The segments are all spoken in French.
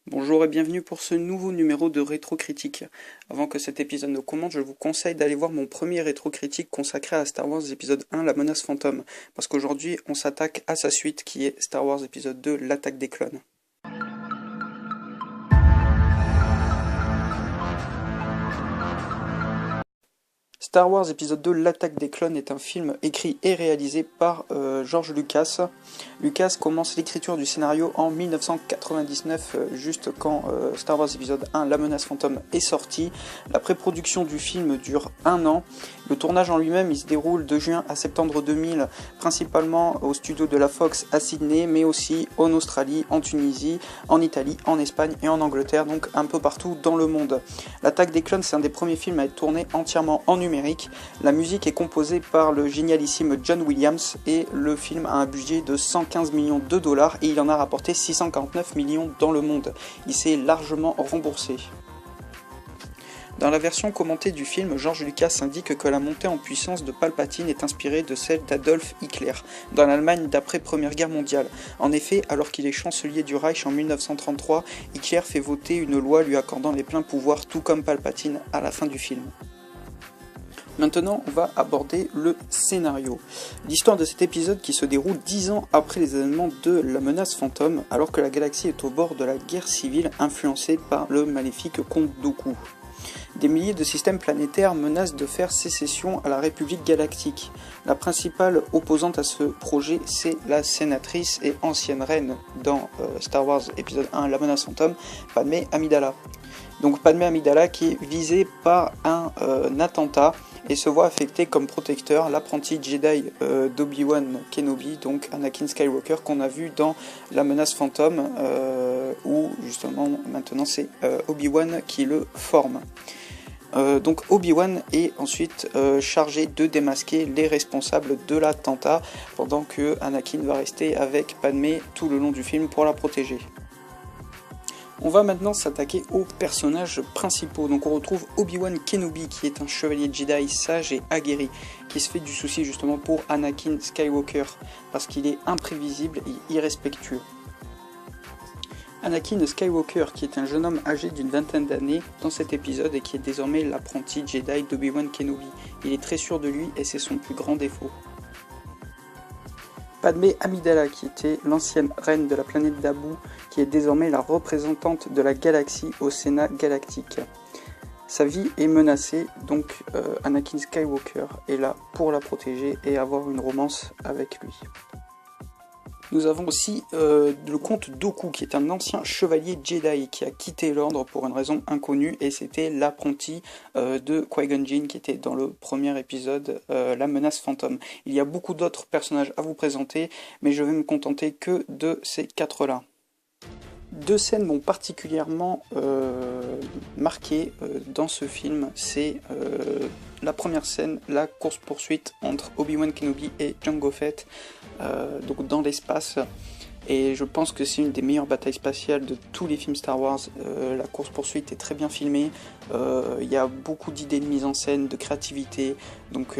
Bonjour et bienvenue pour ce nouveau numéro de Rétrocritique. Avant que cet épisode ne commence, je vous conseille d'aller voir mon premier rétrocritique consacré à Star Wars épisode 1, La menace fantôme, parce qu'aujourd'hui on s'attaque à sa suite qui est Star Wars épisode 2, L'attaque des clones. Star Wars épisode 2, L'attaque des clones est un film écrit et réalisé par George Lucas. Lucas commence l'écriture du scénario en 1999, juste quand Star Wars épisode 1, La menace fantôme est sorti. La pré-production du film dure 1 an. Le tournage en lui-même, il se déroule de juin à septembre 2000, principalement au studio de la Fox à Sydney, mais aussi en Australie, en Tunisie, en Italie, en Espagne et en Angleterre, donc un peu partout dans le monde. L'attaque des clones, c'est un des premiers films à être tourné entièrement en numérique. La musique est composée par le génialissime John Williams et le film a un budget de 115 millions de dollars et il en a rapporté 649 millions dans le monde. Il s'est largement remboursé. Dans la version commentée du film, George Lucas indique que la montée en puissance de Palpatine est inspirée de celle d'Adolf Hitler, dans l'Allemagne d'après Première Guerre mondiale. En effet, alors qu'il est chancelier du Reich en 1933, Hitler fait voter une loi lui accordant les pleins pouvoirs, tout comme Palpatine à la fin du film. Maintenant, on va aborder le scénario. L'histoire de cet épisode qui se déroule 10 ans après les événements de la menace fantôme, alors que la galaxie est au bord de la guerre civile influencée par le maléfique comte Dooku. Des milliers de systèmes planétaires menacent de faire sécession à la République galactique. La principale opposante à ce projet, c'est la sénatrice et ancienne reine dans Star Wars épisode 1, La menace fantôme, Padmé Amidala. Donc Padmé Amidala qui est visée par un attentat et se voit affecté comme protecteur l'apprenti Jedi d'Obi-Wan Kenobi, donc Anakin Skywalker, qu'on a vu dans La menace fantôme, où justement maintenant c'est Obi-Wan qui le forme. Donc Obi-Wan est ensuite chargé de démasquer les responsables de l'attentat, pendant que Anakin va rester avec Padmé tout le long du film pour la protéger. On va maintenant s'attaquer aux personnages principaux. Donc on retrouve Obi-Wan Kenobi qui est un chevalier Jedi sage et aguerri, qui se fait du souci justement pour Anakin Skywalker, parce qu'il est imprévisible et irrespectueux. Anakin Skywalker, qui est un jeune homme âgé d'une vingtaine d'années dans cet épisode et qui est désormais l'apprenti Jedi d'Obi-Wan Kenobi. Il est très sûr de lui et c'est son plus grand défaut. Padmé Amidala, qui était l'ancienne reine de la planète Naboo, qui est désormais la représentante de la galaxie au Sénat galactique. Sa vie est menacée, donc Anakin Skywalker est là pour la protéger et avoir une romance avec lui. Nous avons aussi le comte Dooku, qui est un ancien chevalier Jedi qui a quitté l'ordre pour une raison inconnue, et c'était l'apprenti de Qui-Gon Jinn qui était dans le premier épisode, La menace fantôme. Il y a beaucoup d'autres personnages à vous présenter, mais je vais me contenter que de ces 4-là. Deux scènes m'ont particulièrement marqué dans ce film, c'est la première scène, la course-poursuite entre Obi-Wan Kenobi et Jango Fett, donc dans l'espace, et je pense que c'est une des meilleures batailles spatiales de tous les films Star Wars. La course-poursuite est très bien filmée, il y a beaucoup d'idées de mise en scène, de créativité, donc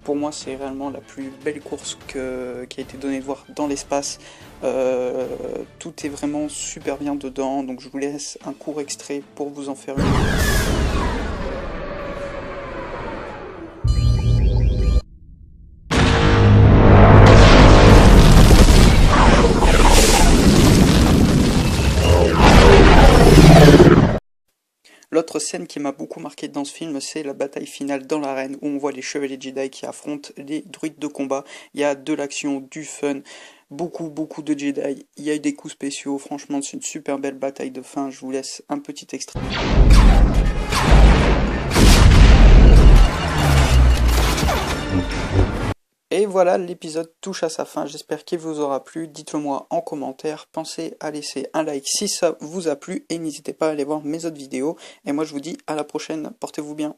pour moi c'est réellement la plus belle course qui a été donnée de voir dans l'espace. Tout est vraiment super bien dedans, donc je vous laisse un court extrait pour vous en faire une. L'autre scène qui m'a beaucoup marqué dans ce film, c'est la bataille finale dans l'arène, où on voit les chevaliers Jedi qui affrontent les druides de combat. Il y a de l'action, du fun, beaucoup de Jedi. Il y a eu des coups spéciaux, franchement c'est une super belle bataille de fin. Je vous laisse un petit extrait. Et voilà, l'épisode touche à sa fin, j'espère qu'il vous aura plu, dites-le moi en commentaire, pensez à laisser un like si ça vous a plu, et n'hésitez pas à aller voir mes autres vidéos, et moi je vous dis à la prochaine, portez-vous bien.